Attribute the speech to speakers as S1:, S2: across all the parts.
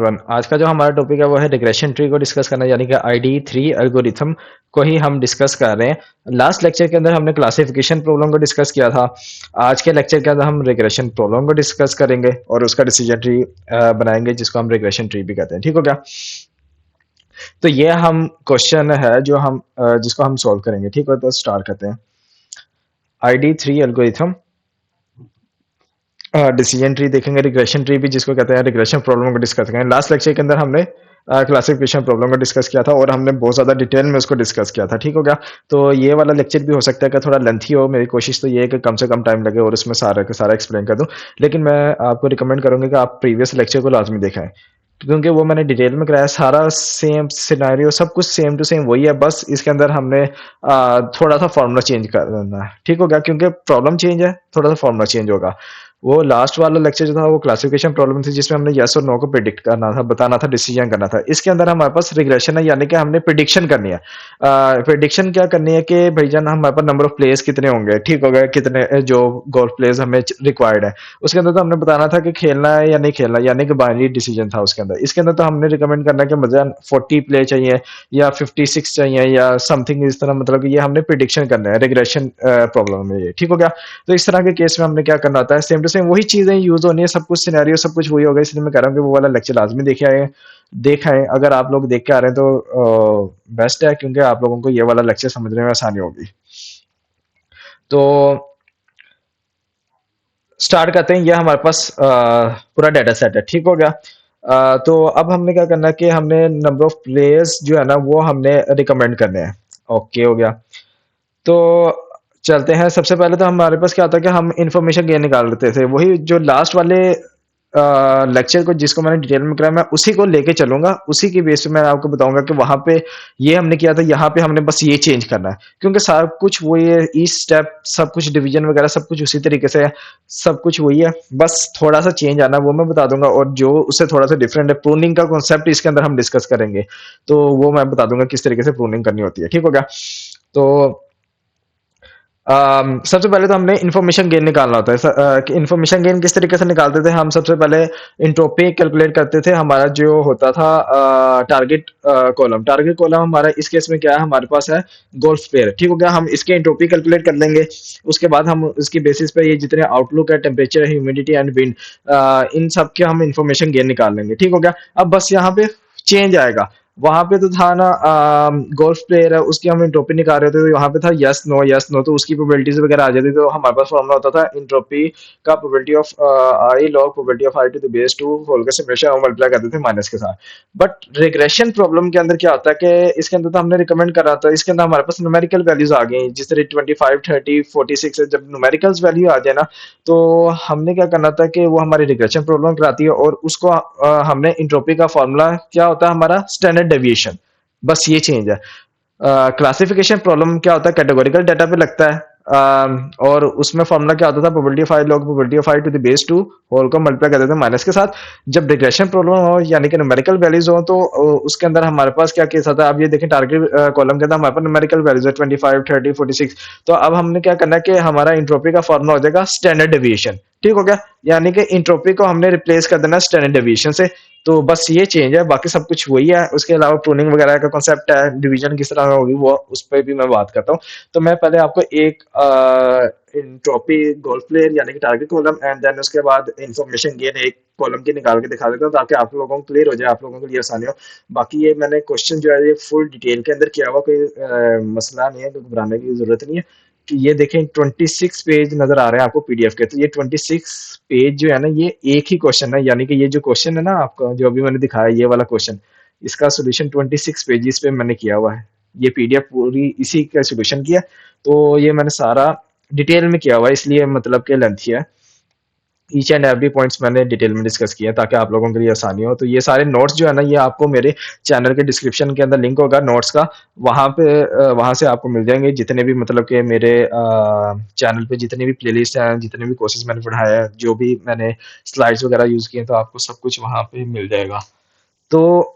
S1: आज का जो हमारा टॉपिक है वो है रिग्रेशन ट्री को डिस्कस करना यानी कि आईडी थ्री एल्गोरिथम को ही हम डिस्कस कर रहे हैं। लास्ट लेक्चर के अंदर हमने क्लासिफिकेशन प्रॉब्लम को डिस्कस किया था। आज के लेक्चर के अंदर हम रिग्रेशन प्रॉब्लम को डिस्कस करेंगे और उसका डिसीजन ट्री बनाएंगे जिसको हम रिग्रेशन ट्री भी कहते हैं। ठीक हो गया? तो ये हम क्वेश्चन है जो हम जिसको हम सॉल्व करेंगे। ठीक हो, तो स्टार्ट करते हैं। ID three algorithm decision tree देखेंगे, रिग्रेशन ट्री भी जिसको कहते हैं, रिग्रेशन प्रॉब्लम को डिस्कस करेंगे। लास्ट लेक्चर के अंदर हमने क्लासिफिकेशन प्रॉब्लम को डिस्कस किया था और हमने बहुत ज़्यादा डिटेल में उसको डिस्कस किया था। ठीक हो गया? तो ये वाला लेक्चर भी हो सकता है कि थोड़ा लेंथी हो। मेरी कोशिश तो ये है कि कम से कम टाइम लगे और उसमें सारा का सारा एक्सप्लेन कर दूं। लेकिन मैं आपको रिकमेंड करूंगा कि आप प्रीवियस लेक्चर को लाजमी देखें, क्योंकि वो मैंने डिटेल में कराया। सारा सेम सिनेरियो, सब कुछ सेम टू सेम वही है, बस इसके अंदर हमने थोड़ा सा फॉर्मूला चेंज करना है। ठीक हो गया? क्योंकि प्रॉब्लम चेंज है, थोड़ा सा फॉर्मूला चेंज होगा। वो लास्ट वाला लेक्चर जो था वो क्लासिफिकेशन प्रॉब्लम थी, जिसमें हमने यस और नो को प्रिडिक्ट करना था, बताना था, डिसीजन करना था। इसके अंदर हमारे पास रिग्रेशन है, यानी कि हमने प्रिडिक्शन करनी है। प्रिडिक्शन क्या करनी है कि भाईजान हमारे पास नंबर ऑफ प्लेयर्स कितने होंगे, ठीक हो गए, कितने जो गोल्फ प्लेयर्स हमें रिक्वायर्ड है। उसके अंदर तो हमने बताना था कि खेलना है या नहीं खेलना, यानी कि बाइनरी डिसीजन था उसके अंदर। इसके अंदर तो हमने रिकमेंड करना है कि मजान 40 प्ले चाहिए या 56 चाहिए या समथिंग इस तरह, मतलब कि ये हमने प्रिडिक्शन करना है रिग्रेशन प्रॉब्लम में। ये ठीक हो गया? तो इस तरह के केस में हमने क्या करना होता है, सेम टू सेम वही चीजें यूज होनी है, सब कुछ सिनेरियो सब कुछ वही होगा। इसलिए मैं कह रहा हूँ कि वो वाला लेक्चर लाजमी देखे आए, देखा है। अगर आप लोग देख के आ रहे हैं तो बेस्ट है, क्योंकि आप लोगों को ये वाला लेक्चर समझने में आसानी होगी। तो स्टार्ट करते हैं। ये हमारे पास पूरा डाटा सेट है। ठीक हो गया? तो अब हमने क्या करना है कि हमने नंबर ऑफ प्लेयर्स जो है ना वो हमने रिकमेंड करने हैं। ओके हो गया? तो चलते हैं। सबसे पहले तो हमारे पास क्या होता है कि हम इंफॉर्मेशन गेन निकाल लेते थे, वही जो लास्ट वाले लेक्चर को जिसको मैंने डिटेल में कराया, मैं उसी को लेके चलूंगा। उसी की बेस पे मैं आपको बताऊंगा कि वहां पे ये हमने किया था, यहाँ पे हमने बस ये चेंज करना है, क्योंकि सब कुछ वही है। ईच स्टेप सब कुछ, डिवीजन वगैरह सब कुछ उसी तरीके से है, सब कुछ वही है। बस थोड़ा सा चेंज आना वो मैं बता दूंगा, और जो उससे थोड़ा सा डिफरेंट है, प्रूनिंग का कॉन्सेप्ट इसके अंदर हम डिस्कस करेंगे। तो वो मैं बता दूंगा किस तरीके से प्रूनिंग करनी होती है। ठीक हो गया? तो सबसे पहले तो हमने इन्फॉर्मेशन गेन निकालना होता है। कि इन्फॉर्मेशन गेन किस तरीके से निकालते थे हम? सबसे पहले इंट्रोपी कैलकुलेट करते थे। हमारा जो होता था टारगेट कॉलम, टारगेट कॉलम हमारा इस केस में क्या है, हमारे पास है गोल्फ प्लेयर। ठीक हो गया? हम इसके इंट्रोपी कैलकुलेट कर लेंगे। उसके बाद हम उसकी बेसिस पे ये जितने आउटलुक है, टेम्परेचर, ह्यूमिडिटी एंड विंड, इन सब के हम इन्फॉर्मेशन गेन निकाल लेंगे। ठीक हो गया? अब बस यहाँ पे चेंज आएगा। वहां पे तो था ना गोल्फ प्लेयर है, उसकी हम इंट्रोपी निकाल रहे थे, तो वहां पे था यस नो यस नो, तो उसकी प्रोबेबिलिटीज वगैरह आ जाती। तो हमारे पास फॉर्मूला होता था इंट्रोपी का probability of i log probability of i to the base 2 whole का समेशन हम मल्टीप्लाई करते थे माइनस के साथ। बट रिग्रेशन प्रॉब्लम के अंदर क्या होता है कि इसके अंदर तो हमने रिकमेंड करा था, इसके अंदर हमारे पास न्यूमेरिकल वैल्यूज आ गई, जिस तरह 25 30 46 है। जब न्यूमेरिकल्स वैल्यू आ जाए ना, तो हमने क्या करना था कि वो हमारी रिग्रेशन प्रॉब्लम कराती है, और उसको हमने इंट्रोपी का फॉर्मूला क्या होता है हमारा, स्टैंडर्ड डेविएशन। बस ये चेंज है। क्लासिफिकेशन प्रॉब्लम क्या होता है, कैटेगोरिकल डाटा पे लगता है। और उसमें फॉर्मूला क्या होता था, probability of i log probability of i to the base 2 whole को मल्टीप्लाई करते थे माइनस के साथ। जब रिग्रेशन प्रॉब्लम हो यानी कि न्यूमेरिकल वैल्यूज हो, तो उसके अंदर हमारे पास क्या केस आता है। अब ये देखें, टारगेट कॉलम के अंदर हमारे पास न्यूमेरिकल वैल्यूज है 25 30 46। तो अब हमने क्या करना है कि हमारा इंट्रोपी का फॉर्मूला हो जाएगा स्टैंडर्ड डेविएशन। ठीक हो गया? यानी कि इंट्रोपी को हमने रिप्लेस कर देना स्टैंडर्ड डेविएशन से। तो बस ये चेंज है, बाकी सब कुछ वही है। उसके अलावा प्रूनिंग वगैरह का कॉन्सेप्ट है, डिवीजन किस तरह होगी वो उस पर भी मैं बात करता हूँ। तो मैं पहले आपको एक इंट्रोपी गोल्फ प्लेयर यानी कि टारगेट कॉलम, एंड देन उसके बाद इंफॉर्मेशन गेन एक कॉलम की निकाल के दिखा देता हूँ, ताकि आप लोगों को क्लियर हो जाए, आप लोगों के लिए आसानी हो। बाकी ये मैंने क्वेश्चन जो है ये फुल डिटेल के अंदर किया हुआ, कोई मसला नहीं है, तो घबराने की जरूरत नहीं है। कि ये देखें 26 पेज नजर आ रहे हैं आपको पीडीएफ के, तो ये 26 पेज जो है ना, ये एक ही क्वेश्चन है। यानी कि ये जो क्वेश्चन है ना आपका, जो अभी मैंने दिखाया ये वाला क्वेश्चन, इसका सोल्यूशन 26 पेजेस पे मैंने किया हुआ है। ये पीडीएफ पूरी इसी का सोल्यूशन किया। तो ये मैंने सारा डिटेल में किया हुआ है, इसलिए मतलब कि लेंथी है। ईच एंड एवरी पॉइंट्स मैंने डिटेल में डिस्कस किया ताकि आप लोगों के लिए आसानी हो। तो ये सारे नोट्स जो है ना, ये आपको मेरे चैनल के डिस्क्रिप्शन के अंदर लिंक होगा नोट्स का, वहाँ पे वहाँ से आपको मिल जाएंगे जितने भी, मतलब कि मेरे चैनल पे जितने भी प्लेलिस्ट हैं, जितने भी कोर्सेज मैंने पढ़ाया है, जो भी मैंने स्लाइड्स वगैरह यूज़ किए, तो आपको सब कुछ वहाँ पे मिल जाएगा। तो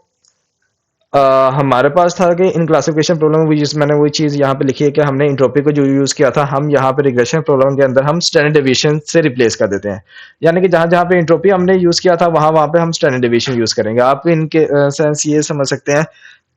S1: हमारे पास था कि इन क्लासिफिकेशन प्रॉब्लम में जिस मैंने वही चीज़ यहाँ पे लिखी है कि हमने इंट्रोपी को जो यूज़ किया था हम यहाँ पे रिग्रेशन प्रॉब्लम के अंदर हम स्टैंडर्ड डेविएशन से रिप्लेस कर देते हैं। यानी कि जहाँ जहाँ पे इंट्रोपी हमने यूज़ किया था वहाँ वहाँ पे हम स्टैंडर्ड डेविएशन यूज़ करेंगे। आप इनके सेंस ये समझ सकते हैं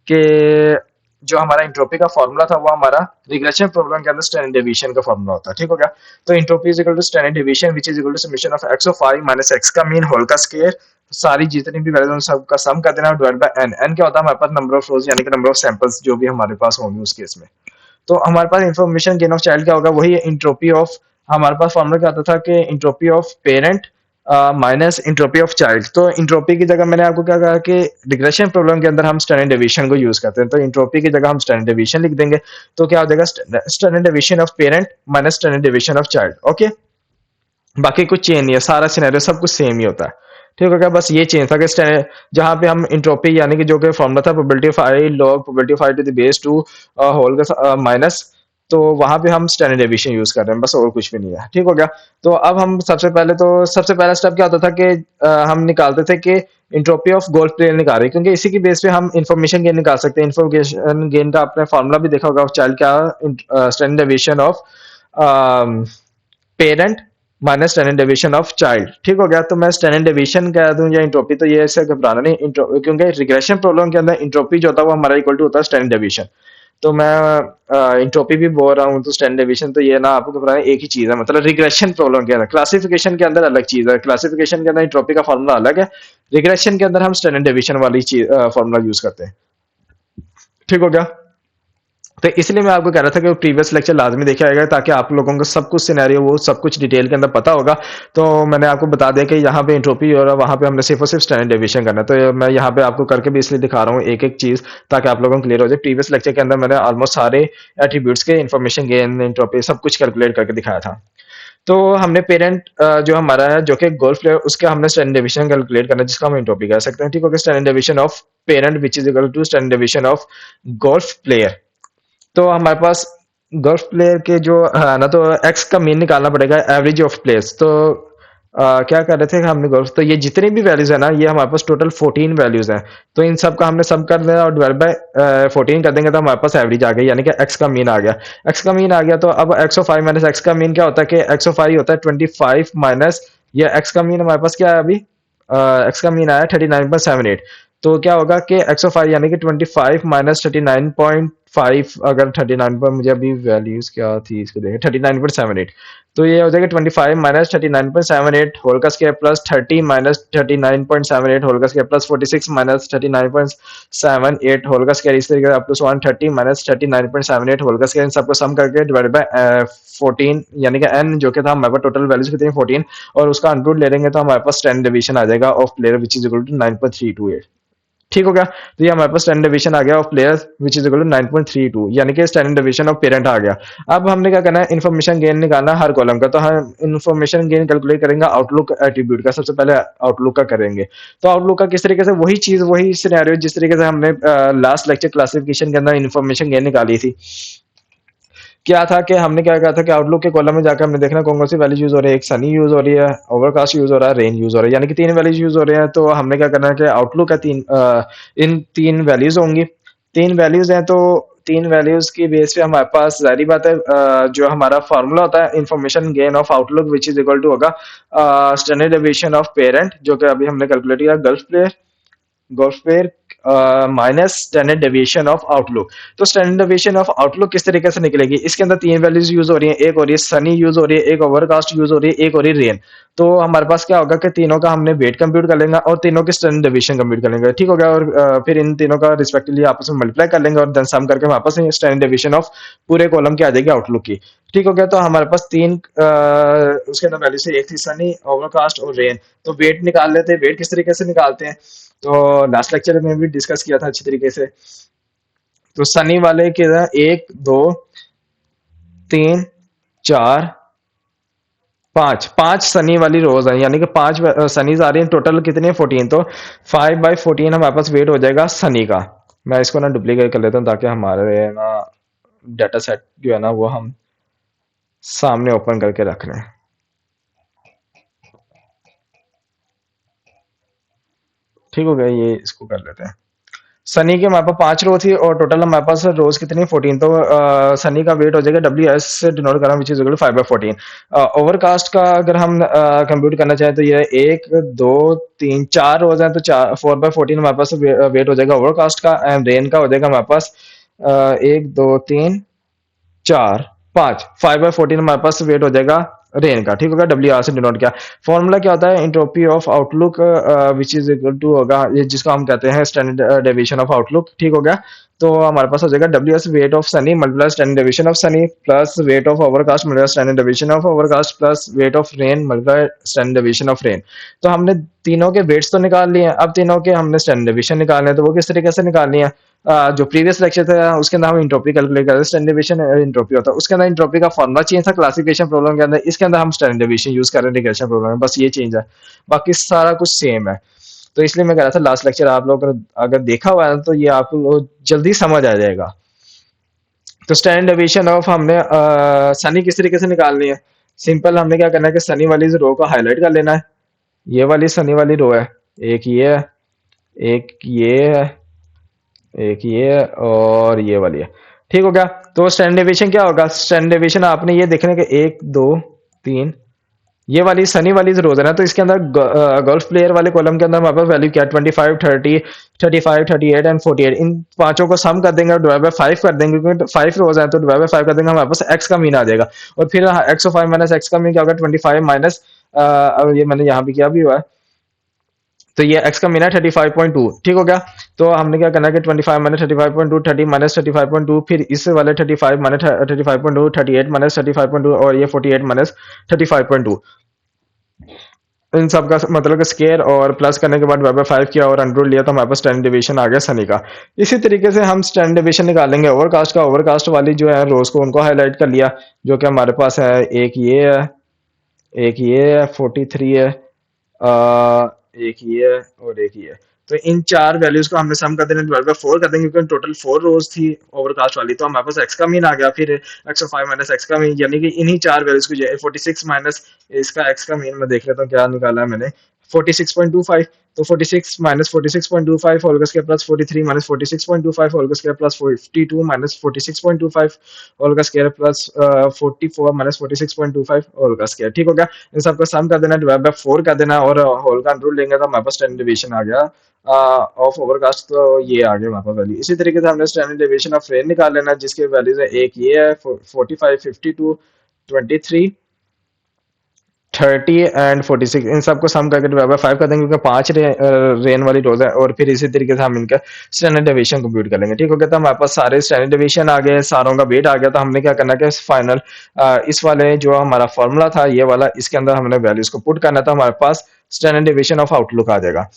S1: कि जो हमारा इंट्रोपी का फॉर्मूला था वो हमारा रिग्रेशन प्रॉब्लम के अंदर स्टैंडर्ड डेविएशन का फॉर्मूला होता है। ठीक हो गया? तो entropy is equal to standard deviation which is equal to summation of x of i minus x का मीन होल का स्क्वायर सारी जितनी भी वैल्यूज उन सबका सम कर देना डिवाइड बाय एन। एन क्या होता है हमारे पास नंबर ऑफ रोज यानी कि नंबर ऑफ सैंपल्स जो भी हमारे पास होंगे उस केस में। तो हमारे पास इंफॉर्मेशन गेन ऑफ चाइल्ड क्या होगा वही इंट्रोपी ऑफ हमारे पास फॉर्मूला क्या आता था कि entropy of parent minus entropy of child. तो इंट्रोपी की जगह मैंने आपको क्या कहा कि रिग्रेशन प्रॉब्लम के अंदर हम स्टैंडर्ड डेविएशन को यूज करते हैं। तो इंट्रोपी की जगह हम स्टैंडर्ड डेविएशन लिख देंगे। तो क्या हो जाएगा standard deviation of parent minus standard deviation of child. Okay, बाकी कुछ चेंज नहीं है, सारा सिनेरियो सब कुछ सेम ही होता है। ठीक है क्या? बस ये चेंज था कि जहां पे हम इंट्रोपी यानी कि जो कि फॉर्मूला था probability of i log probability of i to the base two whole का माइनस, तो वहां पे हम स्टैंडर्ड डेविएशन यूज कर रहे हैं, बस और कुछ भी नहीं है। ठीक हो गया? तो अब हम सबसे पहला स्टेप क्या होता था कि हम निकालते थे कि इंट्रोपी ऑफ गोल्फ प्लेयर निकाल रहे, क्योंकि इसी की बेस पे हम इंफॉर्मेशन गेन निकाल सकते हैं। इंफॉर्मेशन गेन का आपने फॉर्मूला भी देखा होगा चाइल्ड क्या standard deviation of parent minus standard deviation of child. ठीक हो गया? तो मैं स्टैंडर्ड डेविएशन कह दूं या इंट्रोपी, तो ये ऐसे घबराना नहीं क्योंकि रिग्रेशन प्रॉब्लम के अंदर इंट्रोपी जो होता है वो हमारा इक्वल टू होता है स्टैंडर्ड डेविएशन। तो मैं इंट्रोपी भी बोल रहा हूँ तो स्टैंडर्ड डेविएशन, तो ये ना आपको घबराना, एक ही चीज है। मतलब रिग्रेशन प्रॉब्लम के अंदर क्लासिफिकेशन के अंदर अलग चीज है, क्लासिफिकेशन के अंदर इंट्रोपी का फॉर्मूला अलग है, रिग्रेशन के अंदर हम स्टैंडर्ड डेविएशन वाली चीज फॉर्मूला यूज करते हैं। ठीक हो गया? तो इसलिए मैं आपको कह रहा था कि वो प्रीवियस लेक्चर लाजमी देखे आएगा ताकि आप लोगों को सब कुछ सिनेरियो वो सब कुछ डिटेल के अंदर पता होगा। तो मैंने आपको बता दिया कि यहाँ पे इंट्रोपी हो रहा है, वहाँ पे हमने सिर्फ और सिर्फ स्टैंडर्ड डेविएशन करना है। तो मैं यहाँ पे आपको करके भी इसलिए दिखा रहा हूँ एक एक चीज ताकि आप लोगों को क्लियर हो जाए। प्रीवियस लेक्चर के अंदर मैंने ऑलमोस्ट सारे एट्रीब्यूट्स के इन्फॉर्मेशन गेन इंट्रोपी सब कुछ कैलकुलेट करके दिखाया था। तो हमने पेरेंट जो हमारा है जो कि गोल्फ प्लेयर उसका हमने स्टैंडर्ड डेविएशन कैलकुलेट करना है जिसका हम इंट्रोपी कह सकते हैं। ठीक है? Standard deviation of parent which is equal to standard deviation of golf player. तो हमारे पास गोल्फ प्लेयर के जो है ना, तो एक्स का मीन निकालना पड़ेगा एवरेज ऑफ प्लेयर्स। तो क्या कर रहे थे हमने गोल्फ, तो ये जितनी भी वैल्यूज है ना ये हमारे पास टोटल 14 वैल्यूज हैं। तो इन सब का हमने सम कर देना और डिवाइड बाय 14 कर देंगे तो हमारे पास एवरेज आ गई, यानी कि एक्स का मीन आ गया। एक्स का मीन आ गया तो अब x of i minus x का मीन क्या होता है कि एक्स ऑफ आई होता है 25 माइनस ये एक्स का मीन हमारे पास क्या है अभी, एक्स का मीन आया 39.78। तो क्या होगा कि एक्स ऑफ आई यानी कि 25 माइनस 39.5, अगर 39 पर मुझे अभी वैल्यूज क्या थी इसको देखें 39.78, तो ये हो जाएगा 25 माइनस 39.78 होल का स्क्वायर प्लस 30 माइनस 39.78 होल का स्क्वायर प्लस 46 माइनस 39.78 होल का स्क्वायर, इस तरीके से अप टू 130 माइनस 39.78 होल का स्क्वायर। इन सबको सम करके डिवाइड बाय 14 यानी कि एन जो कि था हमारे पास टोटल वैल्यूज कितनी 14 और उसका अंडरूट ले लेंगे तो हमारे पास स्टैंडर्ड डिवीजन आ जाएगा of player which is equal to 9.328। ठीक हो गया? तो ये हमारे पास स्टैंडर्ड डिवीजन आ गया of players which is equal to 9.32, यानी कि स्टैंडर्ड डिवीजन ऑफ पेरेंट आ गया। अब हमने क्या करना है, इन्फॉर्मेशन गेन निकालना है हर कॉलम का। तो हम इन्फॉर्मेशन गेन कैलकुलेट करेंगे आउटलुक एट्रीब्यूट का, सबसे पहले आउटलुक का करेंगे। तो आउटलुक का किस तरीके से, वही चीज वही सिनेरियो जिस तरीके से हमने लास्ट लेक्चर क्लासिफिकेशन के अंदर इन्फॉर्मेशन गेन निकाली थी। क्या था कि हमने क्या कहा था कि आउटलुक के कॉलम में जाकर हमने देखना कौन कौन सी वैल्यूज यूज हो रही है। एक सनी यूज हो रही है, ओवरकास्ट यूज हो रहा है, रेन यूज हो रहा है, यानी कि तीन वैल्यूज यूज हो रहे हैं। तो हमने क्या करना है कि आउटलुक का इन तीन वैल्यूज होंगी। तीन वैल्यूज हैं तो तीन वैल्यूज की बेस पे हमारे पास जारी बात है जो हमारा फार्मूला होता है information gain of outlook which is equal to होगा स्टैंडर्ड डेविएशन ऑफ पेरेंट जो कि अभी हमने कैलकुलेट किया golf player minus standard deviation of outlook. तो स्टैंडर्ड डेविएशन ऑफ आउटलुक किस तरीके से निकलेगी, इसके अंदर तीन वैल्यूज यूज हो रही हैं, एक हो रही है सनी यूज हो रही है, एक ओवरकास्ट यूज हो रही है, एक हो रही है रेन। तो हमारे पास क्या होगा कि तीनों का हमने वेट कंप्यूट कर लेंगे और तीनों के स्टैंडर्ड डेविएशन कंप्यूट कर लेंगे। ठीक हो गया? और फिर इन तीनों का रिस्पेक्टिवली आपस में मल्टीप्लाई कर लेंगे और देन सम करके वापस स्टैंडर्ड डेविएशन ऑफ पूरे कॉलम की आ जाएगी आउटलुक की। ठीक हो गया? तो हमारे पास तीन उसके अंदर वैल्यू से एक थी सनी, ओवरकास्ट और रेन। तो वेट निकाल लेते हैं, वेट किस तरीके से निकालते हैं तो लास्ट लेक्चर में भी डिस्कस किया था अच्छी तरीके से। तो सनी वाले के एक दो तीन चार पांच, पांच सनी वाली रोज है, यानी कि पांच सनीज आ रही है, टोटल कितनी है 14। तो 5/14 हमारे पास वेट हो जाएगा सनी का। मैं इसको ना डुप्लीकेट कर लेता हूँ ताकि हमारे ना डाटा सेट जो है ना वो हम सामने ओपन करके रख रहे हैं। ठीक हो गया? ये इसको कर लेते हैं। सनी की हमारे पास 5 रो थी और टोटल हमारे पास रोज कितनी 14, तो सनी का वेट हो जाएगा डब्ल्यू एस से डिनोट करा which is equal to 5/14। Overcast का अगर हम कंप्यूट करना चाहें तो ये 1 2 3 4 रोज हैं, तो 4/14 हमारे पास वेट हो जाएगा ओवरकास्ट का। एंड रेन का हो जाएगा हमारे पास 1 2 3 4 5 5/14 हमारे पास वेट हो जाएगा रेन का। ठीक होगा, डब्ल्यू आर से डिनोट किया। फॉर्मूला क्या होता है, entropy of outlook which is equal to होगा ये जिसको हम कहते हैं स्टैंडर्ड डेविएशन ऑफ आउटलुक। ठीक हो गया, तो हमारे पास हो जाएगा W S weight of Sunny multiply standard deviation of Sunny plus weight of overcast multiply standard deviation of overcast plus weight of rain multiply standard deviation of rain. तो हमने तीनों के वेट्स तो निकाल लिए हैं, अब तीनों के हमने स्टैंडर्ड डेविएशन निकालने हैं, तो वो किस तरीके से निकालनी है। जो प्रीवियस लेक्चर था उसके अंदर हम इंट्रोपी कैलकुलेट करते हैं, स्टैंडर्ड डेविएशन इंट्रोपी होता है, उसके अंदर इंट्रोपी का फॉर्मुला चेंज था क्लासिफिकेशन प्रॉब्लम के अंदर, इसके अंदर हम स्टैंडर्ड डेविएशन यूज कर रहे हैं रिग्रेशन प्रॉब्लम में, बस ये चेंज है, बाकी सारा कुछ सेम है। तो इसलिए मैं कह रहा था लास्ट लेक्चर आप लोग अगर देखा हुआ है तो ये आपको जल्दी समझ आ जाएगा। तो स्टैंडर्ड डेविएशन ऑफ हमने सनी किस तरीके से निकालनी है। सिंपल, हमने क्या करना है कि सनी वाली रो को हाईलाइट कर लेना है। ये वाली सनी वाली रो है, एक ये है, एक ये है, एक ये है और ये वाली है। ठीक हो गया, तो स्टैंडर्ड डेविएशन क्या होगा, स्टैंडर्ड डेविएशन आपने ये देखने के 1 2 3, ये वाली सनी वाली रोज है ना, तो इसके अंदर गोल्फ प्लेयर वाले कॉलम के अंदर हमारे पास वैल्यू क्या है 25 30 35 38 एंड 48, इन पांचों को सम कर देंगे और डिवाइड बाय 5 कर देंगे, क्योंकि 5 रोज हैं तो डिवाइड बाय 5 कर देंगे, हमारे पास एक्स का मीन आ जाएगा। और फिर एक्स ऑफ 5 माइनस एक्स का मीन क्या होगा 25 माइनस, अब ये मैंने यहाँ पे किया भी हुआ है, तो ये x का मीन है 35.2। ठीक हो गया, तो हमने क्या करना है कि 25 माइनस 35.2 30 माइनस 35.2, फिर इस वाले 35 माइनस 35.2 38 माइनस 35.2 और ये 48 माइनस 35.2, इन सब का मतलब स्केयर और प्लस करने के बाद डिवाइड बाय 5 किया और अंडर लिया, तो हमारे पास स्टैंडर्ड डेविएशन आ गया सनी का। इसी तरीके से हम स्टैंडर्ड डेविएशन निकालेंगे ओवरकास्ट का। ओवरकास्ट वाली जो है रोज को उनको हाईलाइट कर लिया, जो कि हमारे पास है, एक ये है, एक ये है 43 है, एक ये है और एक ये है। तो इन चार वैल्यूज को हमने सम कर देना, डिवाइड बाय 4 कर देंगे, क्योंकि टोटल 4 रोज थी ओवरकास्ट वाली, तो हमारे पास एक्स का मीन आ गया, फिर एक्स ऑफ 5 माइनस एक्स का मीन, यानी कि इन्हीं चार वैल्यूज को 46 माइनस इसका एक्स का मीन मैं देख लेता हूँ क्या निकाला है मैंने, 46.25। तो 46 माइनस 46.25 होल का स्क्वायर प्लस 43 माइनस 46.25 होल का स्क्वायर प्लस 52 माइनस 46.25 होल का स्क्वायर प्लस 44 माइनस 46.25 होल का स्क्वायर। ठीक हो गया, इन सबका सम कर देना, डिवाइड बाय 4 कर देना और होल का रूल लेंगे, तो हमारे पास स्टैंडर्ड डेविएशन आ गया ऑफ ओवरकास्ट, तो ये आ गया हमारे पास वैल्यू। इसी तरीके से हमने स्टैंडर्ड डेविएशन ऑफ रेन निकाल लेना, जिसके वैल्यूज है, एक ये है 45 52 23 30 एंड 46, इन सबको सम करके डिवाइड बाय 5 कर देंगे, क्योंकि 5 रेन वाली रोज है, और फिर इसी तरीके से हम इनका स्टैंडर्ड डेविएशन कंप्यूट कर लेंगे। ठीक हो गया, तो हमारे पास सारे स्टैंडर्ड डेविएशन आ गए, सारों का वेट आ गया, तो हमने क्या करना है कि फाइनल इस वाले जो हमारा फॉर्मूला था ये वाला, इसके अंदर हमने वैल्यूज को पुट करना था, हमारे पास स्टैंडर्ड डेविएशन ऑफ आउटलुक आ जाएगा।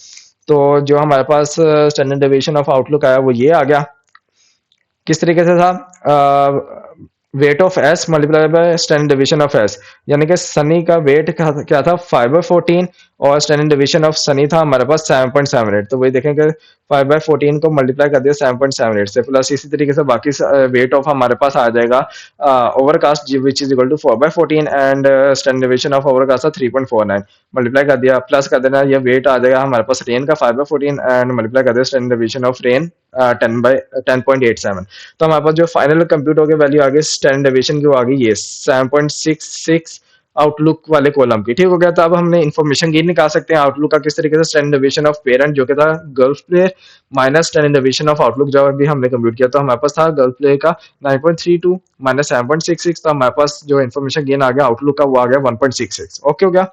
S1: तो जो हमारे पास स्टैंडर्ड डेविएशन ऑफ आउटलुक आया वो ये आ गया, किस तरीके से था, weight of S multiply by standard deviation of S, यानी कि सनी का वेट क्या था 5/14 और स्टैंडर्ड डेविएशन ऑफ सनी था हमारे पास 7.78, तो वही देखेंगे 5/14 को मल्टीप्लाई कर दिया 7.78 से, प्लस इसी तरीके से बाकी वेट ऑफ हमारे पास आ जाएगा overcast which is equal to 4/14 and standard deviation of overcast था 3.49, मल्टीप्लाई कर दिया, प्लस कर देना, ये वेट आ जाएगा हमारे पास रेन का 5/14 एंड मल्टीप्लाई कर दिया स्टैंडर्ड डेविएशन ऑफ रेन 10/10.87। तो हमारे पास जो फाइनल कंप्यूट हो गया वैल्यू आ गई स्टैंडर्ड डेविएशन की, वो आ गई ये 7.66 आउटलुक वाले कॉलम की। ठीक हो गया, तो अब हमने इन्फॉर्मेशन गेन निकाल सकते हैं आउटलुक का किस तरीके से, स्टैंडर्ड डेविएशन ऑफ पेरेंट जो कि था golf player minus standard deviation of outlook जो भी हमने कंप्यूट किया, तो हमारे पास था गर्ल्फ प्लेयर का 9.32 माइनस 7.66, तो हमारे पास जो इन्फॉर्मेशन गेन आ गया आउटलुक का वो आ गया 1.66। ओके हो गया,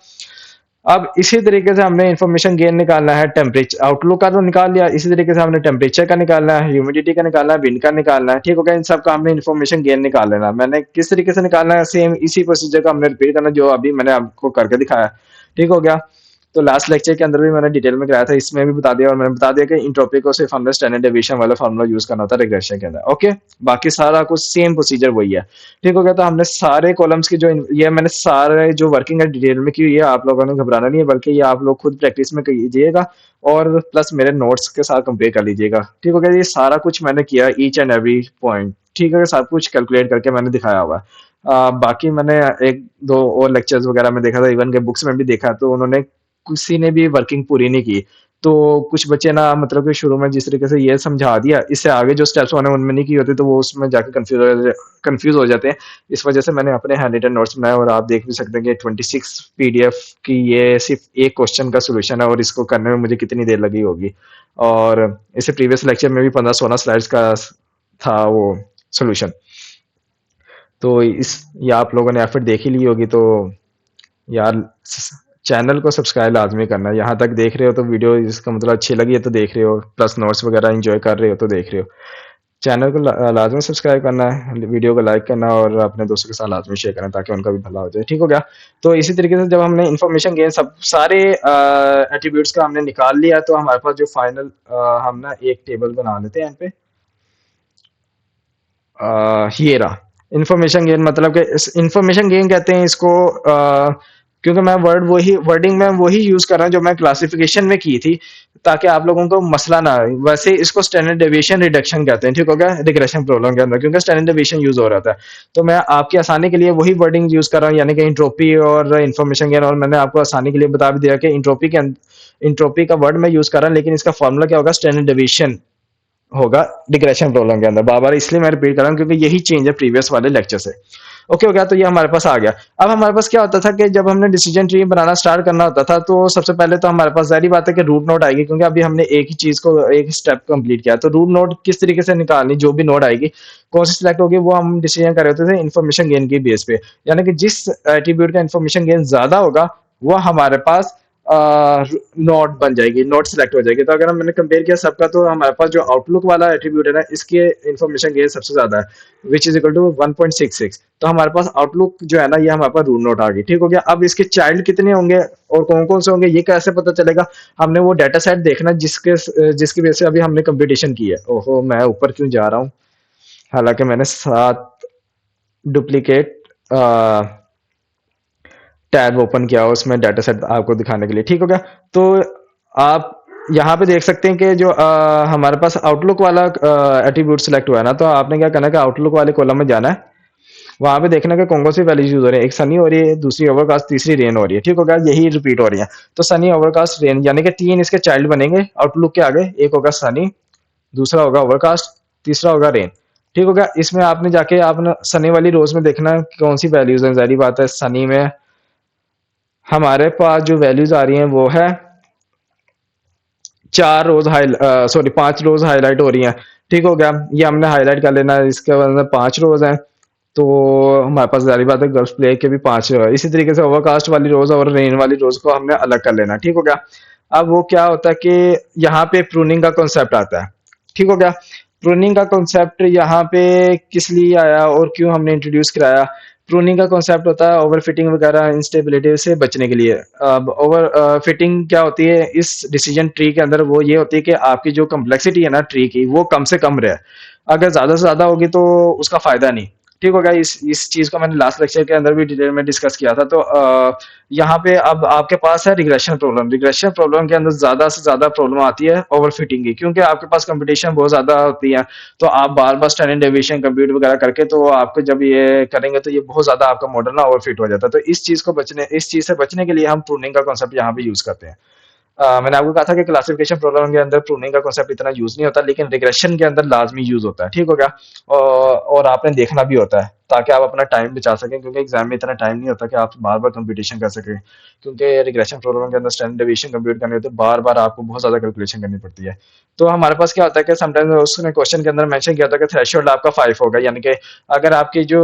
S1: अब इसी तरीके से हमने इन्फॉर्मेशन गेन निकालना है टेम्परेचर, आउटलुक का तो निकाल लिया, इसी तरीके से हमने टेम्परेचर का निकालना है, ह्यूमिडिटी का निकालना है, विंड का निकालना है। ठीक हो गया, इन सब का हमने इन्फॉर्मेशन गेन निकाल लेना। मैंने किस तरीके से निकालना है, सेम इसी प्रोसीजर को हमने रिपीट करना जो अभी मैंने आपको करके दिखाया। ठीक हो गया, तो लास्ट लेक्चर के अंदर भी मैंने डिटेल में कराया था, इसमें भी बता दिया, और मैंने बता दिया कि इंट्रोपी को सिर्फ हमने स्टैंडर्ड डेविएशन वाला फार्मूला यूज करना होता है रिग्रेशन के अंदर। ओके, बाकी सारा कुछ सेम प्रोसीजर वही है। ठीक हो गया, तो हमने सारे कॉलम्स की जो ये मैंने सारे जो वर्किंग है डिटेल में की हुई है, आप लोगों ने घबराना नहीं है, बल्कि ये आप लोग खुद प्रैक्टिस में कीजिएगा और प्लस मेरे नोट्स के साथ कंपेयर कर लीजिएगा। ठीक हो गया, ये सारा कुछ मैंने किया ईच एंड एवरी पॉइंट। ठीक है, सब कुछ कैलकुलेट करके मैंने दिखाया हुआ है। बाकी मैंने एक दो और लेक्चर्स वगैरह में देखा था, इवन के बुक्स में भी देखा, तो उन्होंने किसी ने भी वर्किंग पूरी नहीं की। तो कुछ बच्चे ना मतलब कि शुरू में जिस तरीके से ये समझा दिया, इससे आगे जो स्टेप्स उन्होंने उनमें नहीं किए होते, तो वो उसमें जाके कन्फ्यूज़ हो जाते हैं। इस वजह से मैंने अपने हैंड रिटन नोट्स बनाए और आप देख भी सकते हैं कि 26 पीडीएफ की ये सिर्फ़ एक क्वेश्चन का सॉल्यूशन है और इसको करने में मुझे कितनी देर लगी होगी। और इससे प्रीवियस लेक्चर में भी 15-16 स्लाइड्स का था वो सॉल्यूशन। तो इस ये आप लोगों ने एफर्ट देख ही ली होगी, तो यार चैनल को सब्सक्राइब लाजमी करना। यहाँ तक देख रहे हो तो वीडियो इसका मतलब अच्छी लगी है तो देख रहे हो, प्लस नोट्स वगैरह एंजॉय कर रहे हो तो देख रहे हो। चैनल को लाजमी सब्सक्राइब करना है, वीडियो को लाइक करना और अपने दोस्तों के साथ लाजमी शेयर करना ताकि उनका भी भला हो जाए। ठीक हो गया? तो इसी तरीके से जब हमने इन्फॉर्मेशन गेन सब सारे एट्रीब्यूट्स का हमने निकाल लिया, तो हमारे पास जो फाइनल हम ना एक टेबल बना लेते हैं यहाँ पे। ये रहा इंफॉर्मेशन गेन। मतलब कि इंफॉर्मेशन गेन कहते हैं इसको, क्योंकि मैं वर्डिंग में वही यूज कर रहा हूँ जो मैं क्लासिफिकेशन में की थी, ताकि आप लोगों को मसला ना आए। वैसे इसको स्टैंडर्ड डेविएशन रिडक्शन कहते हैं, ठीक हो गया, रिग्रेशन प्रॉब्लम के अंदर, क्योंकि स्टैंडर्ड डेविएशन यूज हो रहा था। तो मैं आपकी आसानी के लिए वही वर्डिंग यूज कर रहा हूँ, यानी कि इंट्रोपी और इंफॉर्मेशन गेन। और मैंने आपको आसानी के लिए बता भी दिया कि इंट्रोपी का वर्ड मैं यूज कर रहा हूँ, लेकिन इसका फॉर्मूला क्या होगा, स्टैंडर्ड डेविएशन होगा डिग्रेशन प्रॉब्लम के अंदर। बार बार इसलिए मैं रिपीट कर रहा हूँ क्योंकि यही चेंज है प्रीवियस वाले लेक्चर से। ओके हो गया? तो ये हमारे पास आ गया। अब हमारे पास क्या होता था कि जब हमने डिसीजन ट्री बनाना स्टार्ट करना होता था, तो सबसे पहले तो हमारे पास जाहिर बात है कि रूट नोड आएगी, क्योंकि अभी हमने एक ही चीज को एक स्टेप कंप्लीट किया। तो रूट नोड किस तरीके से निकालनी, जो भी नोड आएगी कौन सी सिलेक्ट होगी, वो हम डिसीजन कर रहे होते थे इन्फॉर्मेशन गेन की बेस पे। यानी कि जिस एट्रीब्यूट का इन्फॉर्मेशन गेन ज्यादा होगा वो हमारे पास नोट बन जाएगी, नोट सिलेक्ट हो जाएगी। तो अगर मैंने कंपेयर किया सबका, तो हमारे पास जो आउटलुक वाला एट्रीब्यूट है ना, इसके इन्फॉर्मेशन गेन सबसे ज्यादा है, विच इज इक्वल टू 1.66। तो हमारे पास आउटलुक जो है ना, ये हमारे पास रूट नोट आ गई। ठीक हो गया? अब इसके चाइल्ड कितने होंगे और कौन कौन से होंगे, ये कैसे पता चलेगा? हमने वो डाटा सेट देखना जिसकी वजह से अभी हमने कंपटीशन की है। ओहो, मैं ऊपर क्यों जा रहा हूँ? हालांकि मैंने 7 डुप्लीकेट टैब ओपन किया हो उसमें डाटा सेट आपको दिखाने के लिए। ठीक हो गया? तो आप यहाँ पे देख सकते हैं कि जो हमारे पास आउटलुक वाला एट्रीब्यूट सिलेक्ट हुआ है ना, तो आपने क्या करना है कि आउटलुक वाले कॉलम में जाना है। वहां पे देखना कि कौन कौन सी वैल्यूज यूज हो रही है। एक सनी हो रही है, दूसरी ओवरकास्ट, तीसरी रेन हो रही है। ठीक हो गया? यही रिपीट हो रही है। तो सनी, ओवरकास्ट, रेन, यानी कि 3 इसके चाइल्ड बनेंगे आउटलुक के आगे। एक होगा सनी, दूसरा होगा ओवरकास्ट, तीसरा होगा रेन। ठीक हो गया? इसमें आपने जाके आपने सनी वाली रोज में देखना है कि कौन सी वैल्यूज है। जारी बात है, सनी में हमारे पास जो वैल्यूज आ रही हैं वो है 5 रोज हाईलाइट हो रही हैं। ठीक हो गया? ये हमने हाईलाइट कर लेना है। इसके बाद 5 रोज हैं, तो हमारे पास जारी बात है गर्ल्स प्ले के भी 5 रो है। इसी तरीके से ओवरकास्ट वाली रोज और रेन वाली रोज को हमने अलग कर लेना। ठीक हो गया? अब वो क्या होता है कि यहाँ पे प्रूनिंग का कॉन्सेप्ट आता है। ठीक हो गया? प्रूनिंग का कॉन्सेप्ट यहाँ पे किस लिए आया और क्यों हमने इंट्रोड्यूस कराया? प्रूनिंग का कॉन्सेप्ट होता है ओवरफिटिंग वगैरह इंस्टेबिलिटी से बचने के लिए। अब ओवर फिटिंग क्या होती है इस डिसीजन ट्री के अंदर? वो ये होती है कि आपकी जो कम्प्लेक्सिटी है ना ट्री की, वो कम से कम रहे। अगर ज्यादा से ज्यादा होगी तो उसका फायदा नहीं। ठीक हो गया? इस चीज को मैंने लास्ट लेक्चर के अंदर भी डिटेल में डिस्कस किया था। तो यहाँ पे अब आपके पास है रिग्रेशन प्रॉब्लम। रिग्रेशन प्रॉब्लम के अंदर ज्यादा से ज्यादा प्रॉब्लम आती है ओवरफिटिंग की, क्योंकि आपके पास कंपटीशन बहुत ज्यादा होती है। तो आप बार बार स्टैंडर्ड डेविएशन कंप्यूट वगैरह करके, तो आपको जब ये करेंगे तो ये बहुत ज्यादा आपका मॉडल ना ओवरफिट हो जाता है। तो इस चीज से बचने के लिए हम प्रूनिंग का कॉन्सेप्ट यहाँ पे यूज करते हैं। मैंने आपको कहा था कि क्लासिफिकेशन प्रॉब्लम के अंदर प्रूनिंग का कॉन्सेप्ट इतना यूज नहीं होता, लेकिन रिग्रेशन के अंदर लाजमी यूज होता है। ठीक हो गया? और आपने देखना भी होता है ताकि आप अपना टाइम बचा सकें, क्योंकि एग्जाम में इतना टाइम नहीं होता कि आप बार बार कंपटीशन कर सकें। क्योंकि रिग्रेशन प्रॉब्लम के अंदर स्टैंडर्ड डेविएशन कंप्यूट करने होते बार बार आपको बहुत ज्यादा कैलकुलेशन करनी पड़ती है। तो हमारे पास क्या होता है कि समटाइम्स उसने क्वेश्चन के अंदर मेंशन किया था कि थ्रेशोल्ड आपका 5 होगा, यानी कि अगर आपकी जो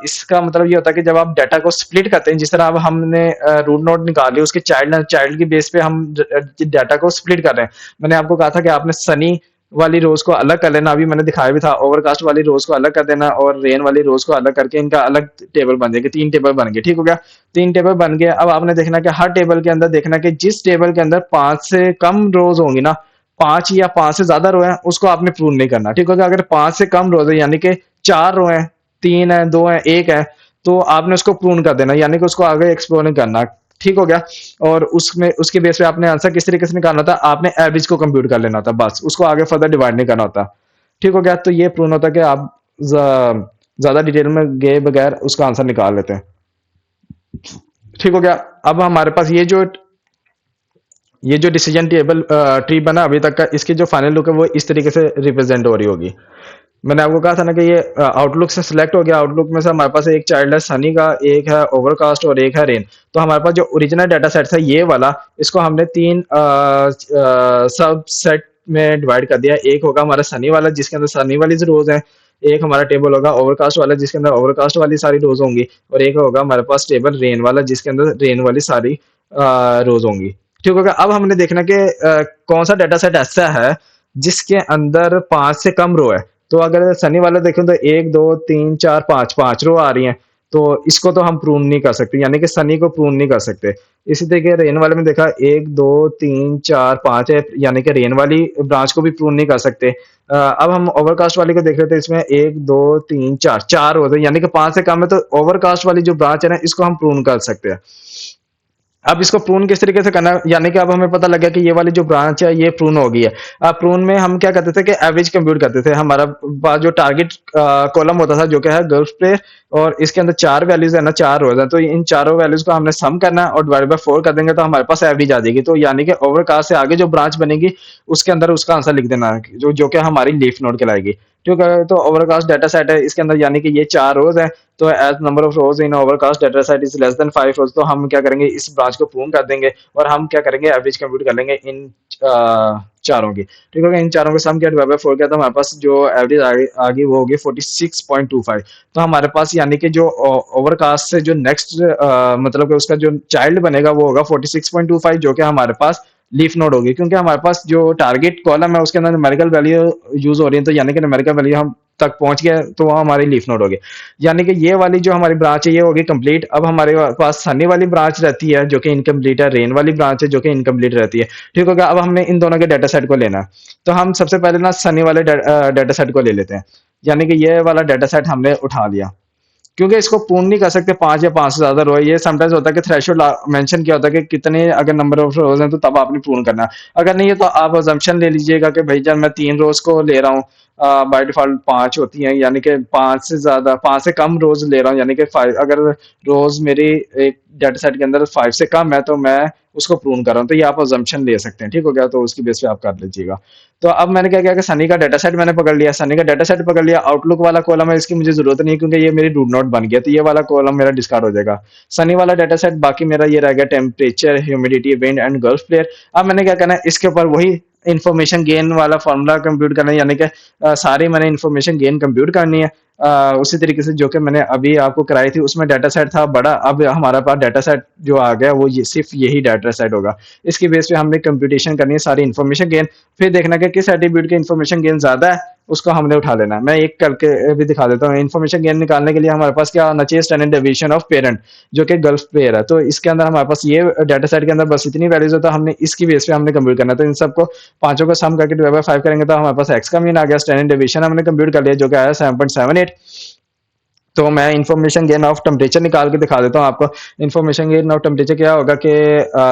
S1: इसका मतलब ये होता है कि जब आप डाटा को स्प्लिट करते हैं, जिस तरह अब हमने रूट नोड निकाली, उसके चाइल्ड की बेस पे हम डाटा को स्प्लिट कर रहे हैं। मैंने आपको कहा था कि आपने सनी वाली रोज को अलग कर लेना, अभी मैंने दिखाया भी था। ओवरकास्ट वाली रोज को अलग कर देना और रेन वाली रोज को अलग करके इनका अलग टेबल बन जाएगा। 3 टेबल बन गए। ठीक हो गया? 3 टेबल बन गए। अब आपने देखना कि हर टेबल के अंदर देखना कि जिस टेबल के अंदर 5 से कम रोज होंगी ना, 5 या 5 से ज्यादा रो है, उसको आपने प्रूव नहीं करना। ठीक हो गया? अगर 5 से कम रोज है, यानी कि 4 रो है, 3 है, 2 है, 1 है, तो आपने उसको प्रून कर देना, यानी कि उसको आगे एक्सप्लोर नहीं करना। ठीक हो गया? और उसमें उसके बेस पे आपने आंसर किस तरीके से निकालना था, आपने एवरेज को कंप्यूट कर लेना था, बस उसको आगे फर्दर डिवाइड नहीं करना होता। ठीक हो गया? तो ये प्रूव होता है कि आप ज्यादा डिटेल में गए बगैर उसका आंसर निकाल लेते हैं। ठीक हो गया? अब हमारे पास ये जो ये जो डिसीजन टेबल ट्री बना अभी तक का, इसकी जो फाइनल लुक है वो इस तरीके से रिप्रेजेंट हो रही होगी। मैंने आपको कहा था ना कि ये आउटलुक से सिलेक्ट हो गया। आउटलुक में से हमारे पास एक चाइल्ड है सनी का, एक है ओवरकास्ट और एक है रेन। तो हमारे पास जो ओरिजिनल डाटा सेट था ये वाला, इसको हमने तीन सब सेट में डिवाइड कर दिया। एक होगा हमारा सनी वाला जिसके अंदर सनी वाली रोज है, एक हमारा टेबल होगा ओवरकास्ट वाला जिसके अंदर ओवरकास्ट वाली सारी रोज होंगी, और एक होगा हमारे पास टेबल रेन वाला जिसके अंदर रेन वाली सारी रोज होंगी। ठीक होगा। अब हमने देखना कि कौन सा डाटा सेट ऐसा है जिसके अंदर पांच से कम रो है। तो अगर सनी वाला देखें तो एक दो तीन चार पांच, पांच रो आ रही हैं। तो इसको तो हम प्रून नहीं कर सकते, यानी कि सनी को प्रून नहीं कर सकते। इसी तरीके रेन वाले में देखा एक दो तीन चार पांच है, यानी कि रेन वाली ब्रांच को भी प्रून नहीं कर सकते। अब हम ओवरकास्ट वाले को देख रहे थे, इसमें एक दो तीन चार, चार होते हैं, यानी कि पांच से कम है। तो ओवरकास्ट वाली जो ब्रांच है ना, इसको हम प्रून कर सकते हैं। अब इसको प्रून किस तरीके से करना है, यानी कि अब हमें पता लगा कि ये वाली जो ब्रांच है ये प्रून हो गई है। अब प्रून में हम क्या करते थे कि एवरेज कंप्यूट करते थे। हमारा पास जो टारगेट कॉलम होता था जो कि है गर्ल्स प्लेयर, और इसके अंदर चार वैल्यूज है ना, चार रोज है। तो इन चारों वैल्यूज को हमने सम करना है और डिवाइड बाय 4 कर देंगे तो हमारे पास एवरेज आ जाएगी। तो यानी कि ओवरकास्ट से आगे जो ब्रांच बनेगी उसके अंदर उसका आंसर लिख देना है, जो जो कि हमारी लीफ नोड कहलाएगी। ठीक है। तो ओवरकास्ट डाटा सेट है, इसके अंदर यानी कि ये चार रोज है। तो as number of rows in overcast data set is less than 5 rows. तो हम क्या करेंगे, इस ब्रांच को प्रून कर देंगे और हम क्या करेंगे, एवरेज कंप्यूट कर लेंगे इन चारों की। ठीक है। इन चारों के सम किया डिवाइड बाय 4 किया तो हमारे पास जो एवरेज आ गई वो होगी 46.25। तो हमारे पास यानी कि जो ओवरकास्ट से जो नेक्स्ट मतलब कि उसका जो चाइल्ड बनेगा वो होगा 46.25, जो कि हमारे पास लीफ नोड होगी। क्योंकि हमारे पास जो टारगेट कॉलम है उसके अंदर न्यूमेरिकल वैल्यू यूज हो रही है, तो यानी कि न्यूमेरिकल वैल्यू हम तक पहुंच गया तो वो हमारी लीफ नोड होगी। यानी कि ये वाली जो हमारी ब्रांच है ये होगी कंप्लीट। अब हमारे पास सनी वाली ब्रांच रहती है जो कि इनकम्प्लीट है, रेन वाली ब्रांच है जो कि इनकम्प्लीट रहती है। ठीक होगा। अब हमने इन दोनों के डाटा सेट को लेना है। तो हम सबसे पहले ना सनी वाले डाटा सेट को ले लेते हैं, यानी कि ये वाला डाटा सेट हमने उठा लिया। क्योंकि इसको पूर्ण नहीं कर सकते, पांच या पांच से ज्यादा रो है। ये समटाइम्स होता है कि थ्रेशोल्ड मेंशन किया होता है कि कितने अगर नंबर ऑफ रोज हैं तो तब आपने पूर्ण करना है। अगर नहीं है तो आप अजम्पशन ले लीजिएगा कि भाई जब मैं तीन रोज को ले रहा हूँ, बाय डिफॉल्ट पांच होती हैं, यानी कि पांच से ज्यादा, पांच से कम रोज ले रहा हूँ, यानी कि फाइव। अगर रोज मेरी एक डाटा सेट के अंदर फाइव से कम है तो मैं उसको प्रून कर रहा हूँ। तो ये आप अजम्पशन ले सकते हैं। ठीक हो गया। तो उसकी बेस पे आप कर लीजिएगा। तो अब मैंने क्या किया कि सनी का डाटा सेट मैंने पकड़ लिया, सनी का डाटा सेट पकड़ लिया। आउटलुक वाला कॉलम है, इसकी मुझे जरूरत नहीं है क्योंकि ये मेरी डू नॉट बन गया। तो ये वाला कॉलम मेरा डिस्कार्ड हो जाएगा। सनी वाला डाटा सेट बाकी मेरा ये रह गया, temperature, humidity, wind and gulf player. अब मैंने क्या करना है, इसके ऊपर वही इन्फॉर्मेशन गेन वाला फॉर्मूला कंप्यूट करना है, यानी कि सारी मैंने इन्फॉर्मेशन गेन कंप्यूट करनी है। उसी तरीके से जो कि मैंने अभी आपको कराई थी उसमें डाटा सेट था बड़ा। अब हमारा पास डाटा सेट जो आ गया वो ये सिर्फ यही डाटा सेट होगा। इसकी बेस पे हमने कंप्यूटेशन करनी है, सारी इन्फॉर्मेशन गेन। फिर देखना कि किस एट्रीब्यूट की इन्फॉर्मेशन गेन ज्यादा है उसको हमने उठा लेना है। मैं एक करके भी दिखा देता हूँ। इन्फॉर्मेशन गेन निकालने के लिए हमारे पास क्या होना चाहिए, स्टैंडर्ड डेविएशन ऑफ पेरेंट, जो कि गल्फ प्लेयर है। तो इसके अंदर हमारे पास ये डाटा सेट के अंदर बस इतनी वैल्यूज है, तो हमने इसकी बेस पे हमने कंप्यूट करना है। तो इन सबको पांचों को सम करके डिवाइड बाय 5 करेंगे तो हमारे पास एक्स का मीन आ गया। स्टैंडर्ड डेविएशन हमने कंप्यूट कर लिया जो कि आया 7.78। तो मैं इन्फॉर्मेशन गेन ऑफ टेम्परेचर निकाल के दिखा देता हूँ आपको। इन्फॉर्मेशन गेन ऑफ टेम्परेचर क्या होगा कि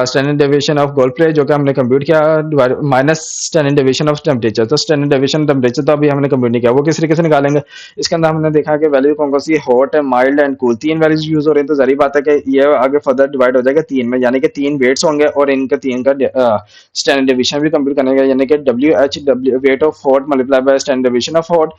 S1: standard deviation of gold player जो कि हमने कंप्यूट किया minus standard deviation of temperature. तो स्टैंडर्ड डेविएशन टेम्परेचर तो अभी हमने कंप्यूट नहीं किया, वो किस तरीके से निकालेंगे। इसके अंदर हमने देखा कि वैल्यू कौन कौन सी, हॉट है, माइल्ड एंड कूल, तीन वैल्यूज यूज हो रही है। तो जरी बात है कि ये आगे फर्दर डिवाइड हो जाएगा तीन में, यानी कि तीन वेट्स होंगे और इनका तीन का स्टैंडर्ड डेविएशन भी कंप्यूट करने का, यानी कि W weight of hot multiply by standard deviation of hot,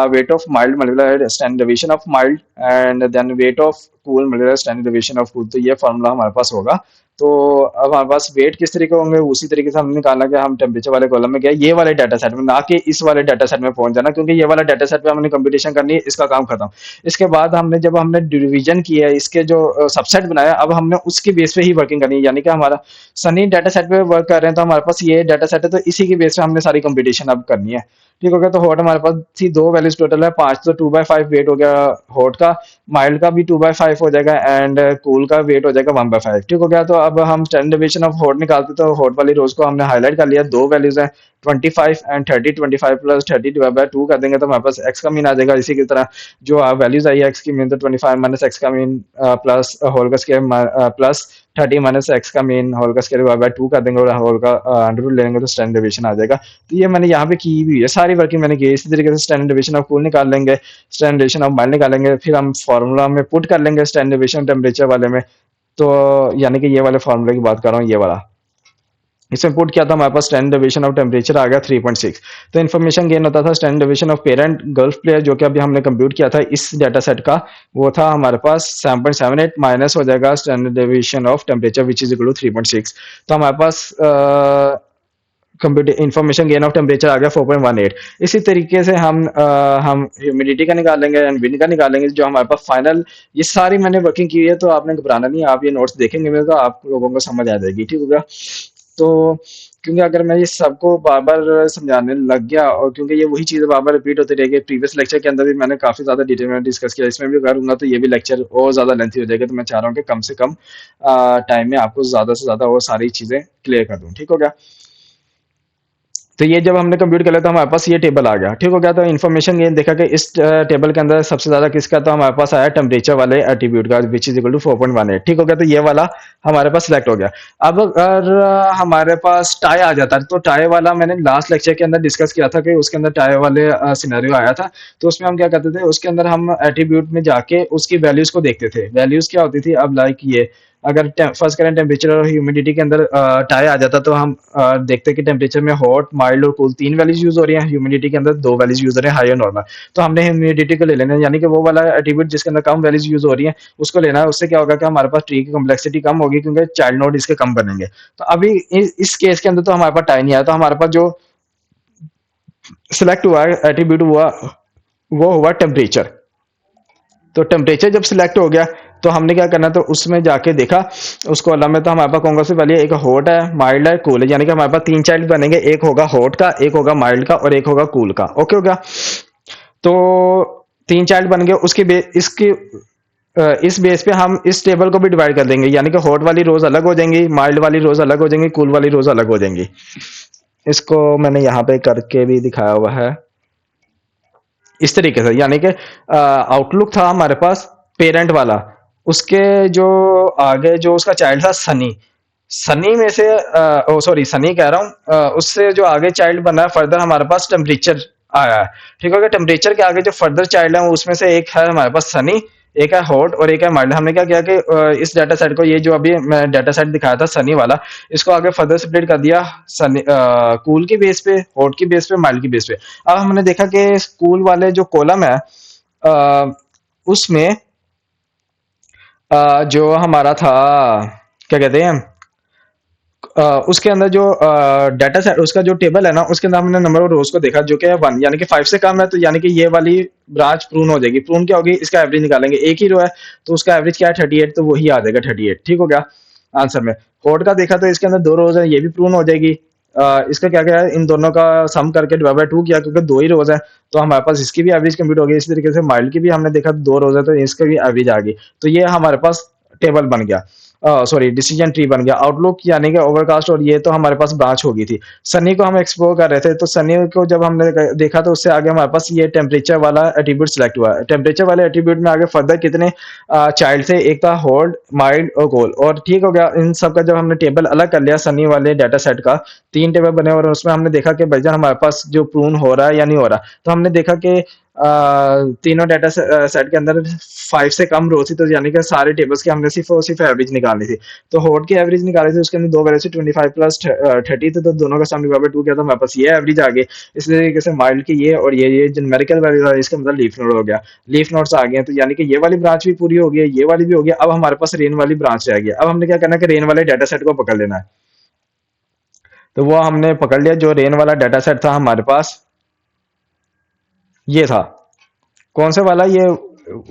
S1: weight of mild multiplied standard deviation of mild, and then weight of cool multiplied standard deviation of cool। तो ये formula हमारे पास होगा। तो अब हमारे पास वेट किस तरीके होंगे उसी तरीके से हमने निकालना कि हम टेम्परेचर वाले कॉलम में गए, ये वाले डाटा सेट में, ना कि इस वाले डाटा सेट में पहुंच जाना, क्योंकि ये वाला डाटा सेट पे हमने कंप्यूटेशन करनी है, इसका काम खत्म। इसके बाद हमने जब हमने डिवीजन किया है, इसके जो सबसेट बनाया, अब हमने उसकी बेस पे ही वर्किंग करनी है। यानी कि हमारा सनी डाटा सेट पे वर्क कर रहे हैं तो हमारे पास ये डाटा सेट है, तो इसी की बेस पे हमने सारी कंप्यूटेशन अब करनी है। ठीक हो गया। तो हॉट हमारे पास थी दो वैल्यूज टोटल है, पांच। तो 2/5 वेट हो गया हॉट का, माइल्ड का भी 2/5 हो जाएगा, एंड कूल का वेट हो जाएगा 1/5। ठीक हो गया। तो अब हम स्टैंडर्ड डेविएशन ऑफ हॉट निकालते तो हॉट वाली रोज को हमने हाईलाइट कर लिया। दो वैल्यूज हैं 25 एंड 30। 25 प्लस 30 डिवाइड बाय 2 कर देंगे तो हमारे पास एक्स का मीन आ जाएगा। इसी की तरह जो वैल्यूज आई है एक्स की मीन, तो 25 माइनस एक्स का मीन प्लस होल का स्क्वायर प्लस 30 माइनस एक्स का मीन होल का स्क्वायर डिवाइड बाय 2 कर देंगे और होल का अंडर रूट लेंगे तो स्टैंडर्ड डेविएशन आ जाएगा। तो ये मैंने यहाँ पे की हुई है, सारी वर्किंग मैंने की है। इसी तरीके से स्टैंडर्ड डेविएशन ऑफ कूल निकाल लेंगे, स्टैंडर्ड डेविएशन ऑफ माइल्ड निकालेंगे, फिर हम फॉर्मूला में पुट कर लेंगे स्टैंडर्ड डेविएशन टेम्परेचर वाले में। तो यानी कि ये वाले फॉर्मूले की बात कर रहा हूँ, ये वाला। इसमें पुट किया था हमारे पास स्टैंडर्ड डेविएशन ऑफ टेम्परेचर आ गया 3.6। तो इन्फॉर्मेशन गेन होता था standard deviation of parent gulf player जो कि अभी हमने कंप्यूट किया था इस डाटा सेट का, वो था हमारे पास 7.78 माइनस हो जाएगा standard deviation of temperature which is equal to 3.6। तो हमारे पास computer information gain of temperature आ गया 4.18। इसी तरीके से हम ह्यूमिडिटी का निकालेंगे एंड विंड का निकालेंगे जो हमारे पास फाइनल। ये सारी मैंने वर्किंग की है तो आपने घबराना नहीं है, आप ये नोट्स देखेंगे मेरे तो आप लोगों को समझ आ जाएगी, ठीक होगा। तो क्योंकि अगर मैं ये सबको बार बार समझाने लग गया और क्योंकि ये वही चीज़ें बार बार रिपीट होती रहेगी, प्रीवियस लेक्चर के अंदर भी मैंने काफ़ी ज़्यादा डिटेल में डिस्कस किया, इसमें भी करूंगा तो ये भी लेक्चर और ज़्यादा लेंथी हो जाएगा। तो मैं चाह रहा हूँ कि कम से कम टाइम में आपको ज़्यादा से ज़्यादा वो सारी चीज़ें क्लियर कर दूँ, ठीक हो गया। तो ये जब हमने कंप्यूट कर लिया तो हमारे पास ये टेबल आ गया, ठीक हो गया। तो इन्फॉर्मेशन ये देखा कि इस टेबल के अंदर सबसे ज्यादा किसका, तो हमारे पास आया टेम्परेचर वाले एट्रीब्यूट का विच इज इक्वल टू 4.18, ठीक हो गया। तो ये वाला हमारे पास सिलेक्ट हो गया। अब अगर हमारे पास टाई आ जाता है तो टाई वाला मैंने लास्ट लेक्चर के अंदर डिस्कस किया था कि उसके अंदर टाई वाले सिनेरियो आया था। तो उसमें हम क्या करते थे, उसके अंदर हम एट्रीब्यूट में जाके उसकी वैल्यूज को देखते थे। वैल्यूज क्या होती थी, अब लाइक ये अगर फर्स्ट करें टेम्परेचर और ह्यूमिडिटी के अंदर टाई आ जाता तो हम देखते कि टेम्परेचर में हॉट माइल्ड और कूल तीन वैल्यूज यूज हो रही हैं, ह्यूमिडिटी के अंदर दो वैल्यूज यूज हो रही हैं, हाई और नॉर्मल। तो हमने ह्यूमिडिटी को ले लेना है, यानी कि वो वाला एट्रीब्यूट जिसके अंदर कम वैल्यूज यूज हो रही हैं उसको लेना है। उससे क्या होगा कि हमारे पास ट्री की कम्प्लेक्सिटी कम होगी क्योंकि चाइल्ड नोड इसके कम बनेंगे। तो अभी इस केस के अंदर तो हमारे पास टाई नहीं आया, तो हमारे पास जो सिलेक्ट हुआ है एट्रीब्यूट हुआ वो हुआ टेम्परेचर। तो टेम्परेचर जब सिलेक्ट हो गया तो हमने क्या करना, तो उसमें जाके देखा उस कॉलम में, तो हमारे पास कौन कौन सी वैल्यू है, एक हॉट है, माइल्ड है, कूल है, यानी कि हमारे पास तीन चाइल्ड बनेंगे, एक होगा हॉट का, एक होगा माइल्ड का और एक होगा कूल का, ओके हो गया। तो तीन चाइल्ड बन गए, उसके इसकी इस बेस पे हम इस टेबल को भी डिवाइड कर देंगे, यानी कि हॉट वाली रोज अलग हो जाएंगी, माइल्ड वाली रोज अलग हो जाएंगी, कूल वाली रोज अलग हो जाएंगी। इसको मैंने यहाँ पे करके भी दिखाया हुआ है इस तरीके से, यानी कि आउटलुक था हमारे पास पेरेंट वाला, उसके जो आगे जो उसका चाइल्ड था सनी, सनी में से ओ सॉरी सनी कह रहा हूँ, उससे जो आगे चाइल्ड बना है फर्दर हमारे पास टेम्परेचर आया है, ठीक है। टेम्परेचर के आगे जो फर्दर चाइल्ड है उसमें से एक है हमारे पास सनी, एक है हॉट और एक है माइल्ड। हमने क्या किया कि इस डाटा सेट को, ये जो अभी मैं डाटा सेट दिखाया था सनी वाला, इसको आगे फर्दर स्प्लिट कर दिया सनी कूल की बेस पे, हॉट की बेस पे, माइल्ड की बेस पे। अब हमने देखा कि कूल वाले जो कॉलम है अ, उसमें जो हमारा था क्या कहते हैं उसके अंदर जो डाटा सेट उसका जो टेबल है ना उसके अंदर हमने नंबर ऑफ रोज को देखा जो कि है 1, यानी कि 5 से कम है, तो यानी कि ये वाली ब्रांच प्रून हो जाएगी। प्रून क्या होगी, इसका एवरेज निकालेंगे, एक ही रो है तो उसका एवरेज क्या है 38, तो वही आ जाएगा 38, ठीक हो गया आंसर में। कोड का देखा तो इसके अंदर दो रोज है, ये भी प्रून हो जाएगी। इसका क्या क्या है, इन दोनों का सम करके डिवाइड बाय 2 किया क्योंकि दो ही रोज है, तो हमारे पास इसकी भी एवरेज कंप्यूट हो गई। इसी तरीके से माइल्ड की भी हमने देखा दो रोज है तो इसका भी एवरेज आ गई, तो ये हमारे पास टेबल बन गया, सॉरी डिसीजन ट्री बन गया। आउटलुक यानी कि ओवरकास्ट, और ये तो हमारे पास ब्रांच होगी थी। सनी को हम एक्सप्लोर कर रहे थे तो सनी को जब हमने देखा तो उससे आगे हमारे पास ये टेम्परेचर वाला एट्रीब्यूट सिलेक्ट हुआ है। टेम्परेचर वाले एट्रीब्यूट में आगे फर्दर कितने चाइल्ड थे, एक था हॉट माइल्ड और कोल, और ठीक हो गया। इन सब का जब हमने टेबल अलग कर लिया सनी वाले डाटा सेट का, तीन टेबल बने और उसमें हमने देखा कि भाईजान हमारे पास जो प्रून हो रहा है या नहीं हो रहा, तो हमने देखा कि तीनों डाटा सेट के अंदर 5 से कम रो थी, तो यानी कि सारे टेबल्स के हमने सिर्फ और सिर्फ एवरेज निकालनी थी। तो हॉट की एवरेज निकाली थी, उसके अंदर दो वैल्यू 25 प्लस 30 थे, तो दोनों का सम डिवाइड बाय 2 किया तो हमारे पास ये एवरेज आ गई। इस तरीके से माइल्ड की ये और ये न्यूमेरिकल वैल्यू है, इसका मतलब लीफ नोड हो गया, लीफ नोड्स आ गए, तो यानी कि ये वाली ब्रांच भी पूरी हो गई, ये वाली भी हो गई। अब हमारे पास रेन वाली ब्रांच रह गई। अब हमने क्या करना है कि रेन वाले डाटा सेट को पकड़ लेना है, तो वो हमने पकड़ लिया। जो रेन वाला डाटा सेट था हमारे पास ये था, कौन से वाला, ये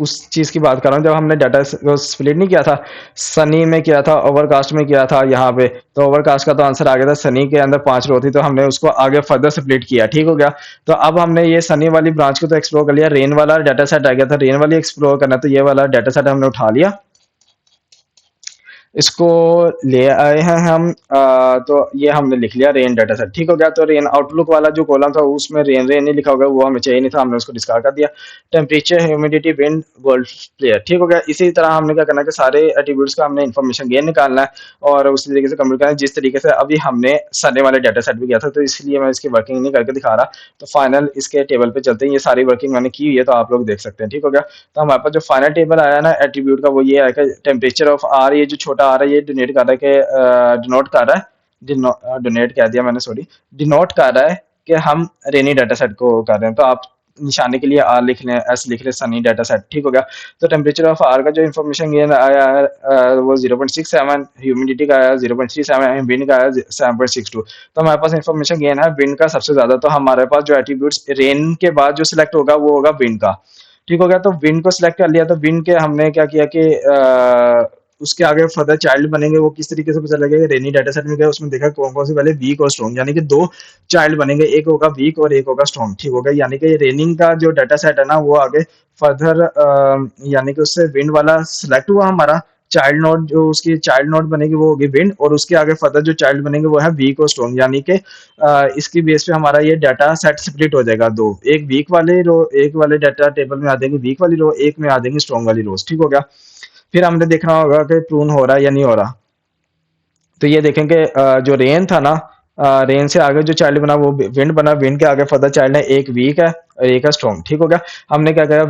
S1: उस चीज की बात कर रहा हूँ जब हमने डाटा को स्प्लिट नहीं किया था, सनी में किया था, ओवरकास्ट में किया था यहाँ पे। तो ओवरकास्ट का तो आंसर आ गया था, सनी के अंदर 5 रो थी तो हमने उसको आगे फर्दर स्प्लिट किया, ठीक हो गया। तो अब हमने ये सनी वाली ब्रांच को तो एक्सप्लोर कर लिया, रेन वाला डाटा सेट आ गया था, रेन वाली एक्सप्लोर करना, तो ये वाला डाटा सेट हमने उठा लिया, इसको ले आए हैं हम। तो ये हमने लिख लिया रेन डाटा सेट, ठीक हो गया। तो रेन आउटलुक वाला जो कॉलम था उसमें रेन रेन नहीं लिखा होगा, वो हमें चाहिए नहीं था, हमने उसको डिस्कार्ड कर दिया। Temperature humidity wind golf player, ठीक हो गया। इसी तरह हमने क्या करना है कि सारे एट्रीब्यूट्स का हमने इन्फॉर्मेशन गेन निकालना है और उसी तरीके से कंप्यूट करना है जिस तरीके से अभी हमने सारे वाले डाटा सेट भी किया था, तो इसलिए मैं इसकी वर्किंग नहीं करके दिखा रहा। तो फाइनल इसके टेबल पे चलते हैं, ये सारी वर्किंग मैंने की हुई है तो आप लोग देख सकते हैं, ठीक हो गया। तो हमारे पास जो फाइनल टेबल आया ना एट्रीब्यूट का वो ये है कि टेम्परेचर ऑफ आर, ये जो छोटा आर है ये डिनोट कर रहा है कि डिनोट कर रहा है डोनेट कह दिया मैंने, सॉरी, डिनोट कर रहा है कि हम रेनी डाटा सेट को कर रहे हैं। तो आप निशाने के लिए आर लिख लें, एस लिख लें, सनी डाटा सेट, ठीक हो गया। तो टेम्परेचर ऑफ आर का जो इन्फॉर्मेशन गेन आया है वो 0.67, ह्यूमिडिटी का आया 0.37, विंड का आया 7.62। तो हमारे पास इन्फॉर्मेशन गेन है विंड का सबसे ज्यादा। तो हमारे पास जो एट्रीब्यूट्स रेन के बाद जो सिलेक्ट होगा वो होगा विंड का, ठीक हो गया। तो विंड को सिलेक्ट कर लिया, तो विंड के हमने क्या किया कि उसके आगे फर्दर चाइल्ड बनेंगे वो किस तरीके से पता लगेगा। रेनी डाटा सेट में गया, उसमें देखा कौन कौन से पहले वीक और स्ट्रॉन्ग, यानी कि दो चाइल्ड बनेंगे, एक होगा वीक और एक होगा स्ट्रॉन्ग, ठीक होगा। यानी कि रेनिंग का जो डाटा सेट है ना वो आगे फर्दर यानी कि उससे विंड वाला सिलेक्ट हुआ हमारा। चाइल्ड नोड जो उसकी चाइल्ड नोड बनेगी वो होगी विंड, और उसके आगे फर्दर जो चाइल्ड बनेंगे वो है वीक और स्ट्रॉन्ग। यानी कि इसकी बेस पे हमारा ये डाटा सेट स्प्लिट हो जाएगा दो, एक वीक वाले रो, एक वाले डाटा टेबल में आ जाएंगे वीक वाली रो, एक में आ जाएंगी स्ट्रॉन्ग वाली रोज, ठीक हो गया। फिर हमने देखना होगा कि प्रून हो रहा है या नहीं हो रहा। तो ये देखेंगे जो रेन था ना, रेन से आगे जो चाइल्ड बना वो विंड बना, विंड के आगे फर्दर चाइल्ड है, एक वीक है और एक है स्ट्रॉन्ग, ठीक हो गया। हमने क्या किया,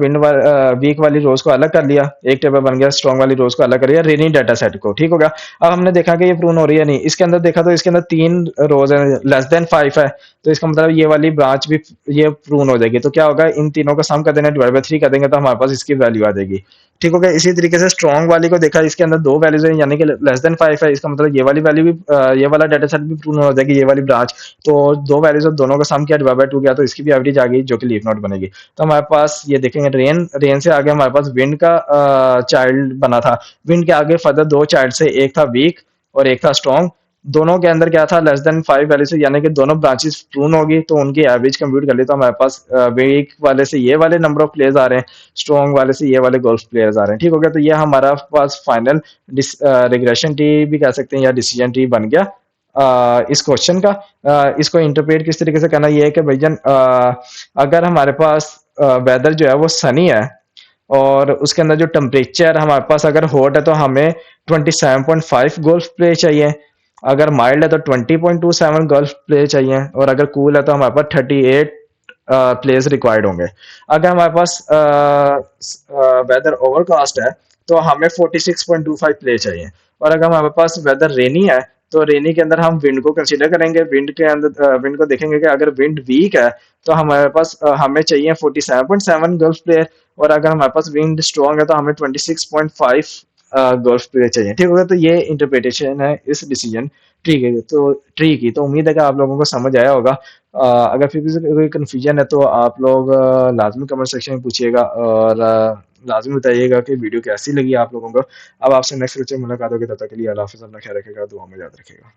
S1: वीक वाली रोज को अलग कर लिया, एक टेबल बन गया, स्ट्रॉन्ग वाली रोज को अलग कर लिया रेनी डाटा सेट को, ठीक हो गया। अब हमने देखा कि ये प्रून हो रही है नहीं, इसके अंदर देखा तो इसके अंदर तीन रोज है, लेस देन 5 है। तो इसका मतलब ये वाली ब्रांच भी ये प्रून हो जाएगी। तो क्या होगा, इन तीनों का सम कर देना, डिवाइड बाय 3 कर देंगे, तो हमारे पास इसकी वैल्यू आ जाएगी, ठीक हो गया। इसी तरीके से स्ट्रॉन्ग वाली को देखा, इसके अंदर दो वैल्यूज है, यानी कि लेस देन 5 है, इसका मतलब ये वाली वैल्यू भी ये वाला डाटा सेट भी प्रून हो जाएगी, ये वाली ब्रांच। तो दो वैल्यूज है, दोनों का सम किया, डिवाइड बाय 2 किया, तो इसकी भी एवरेज आ गई जो कि लीफ नोट बनेगी। तो हमारे पास ये देखेंगे रेन, रेन से आगे हमारे पास विंड का चाइल्ड बना था, विंड के आगे फर्दर दो चाइल्ड से एक था वीक और एक था स्ट्रॉन्ग। दोनों के अंदर क्या था, लेस देन 5 वैल्यू से, यानी कि दोनों ब्रांचेस प्रून होगी, तो उनकी एवरेज कंप्यूट कर ली। तो हमारे पास वीक वाले से ये वाले नंबर ऑफ प्लेयर्स आ रहे हैं, स्ट्रॉन्ग वाले से ये वाले गोल्फ प्लेयर्स आ रहे हैं, ठीक हो गया। तो ये हमारा पास फाइनल रिग्रेशन ट्री भी कह सकते हैं या डिसीजन ट्री बन गया इस क्वेश्चन का। इसको इंटरप्रेट किस तरीके से करना, ये है कि भैया अगर हमारे पास वेदर जो है वो सनी है और उसके अंदर जो टेम्परेचर हमारे पास अगर हॉट है तो हमें 27.5 गोल्फ प्ले चाहिए, अगर माइल्ड है तो 20.27 गोल्फ प्ले चाहिए, और अगर कूल है तो हमारे पास 38 प्लेस रिक्वायर्ड होंगे। अगर हमारे पास वेदर ओवरकास्ट है तो हमें 46.25 प्ले चाहिए, और अगर हमारे पास वेदर रेनी है तो रेनी के अंदर हम विंड को कंसीडर करेंगे, विंड के अंदर विंड को देखेंगे कि अगर विंड वीक है तो हमारे पास हमें चाहिए 47.7 गल्फ प्लेयर, और अगर हमारे पास विंड स्ट्रॉन्ग है तो हमें 26.5 गल्फ प्लेयर चाहिए, ठीक होगा। तो ये इंटरप्रिटेशन है इस डिसीजन ट्री के, तो ट्री की। तो उम्मीद है कि आप लोगों को समझ आया होगा। अगर फिर भी कोई कन्फ्यूजन है तो आप लोग लाजमी कमेंट सेक्शन में पूछिएगा, और लाजमी बताइएगा कि वीडियो कैसी लगी आप लोगों को। अब आपसे नेक्स्ट लेक्चर में मुलाकात होगी, तब तक के लिए अल्लाह हाफिज़, अपना ख्याल रखिएगा, दुआ में याद रखिएगा।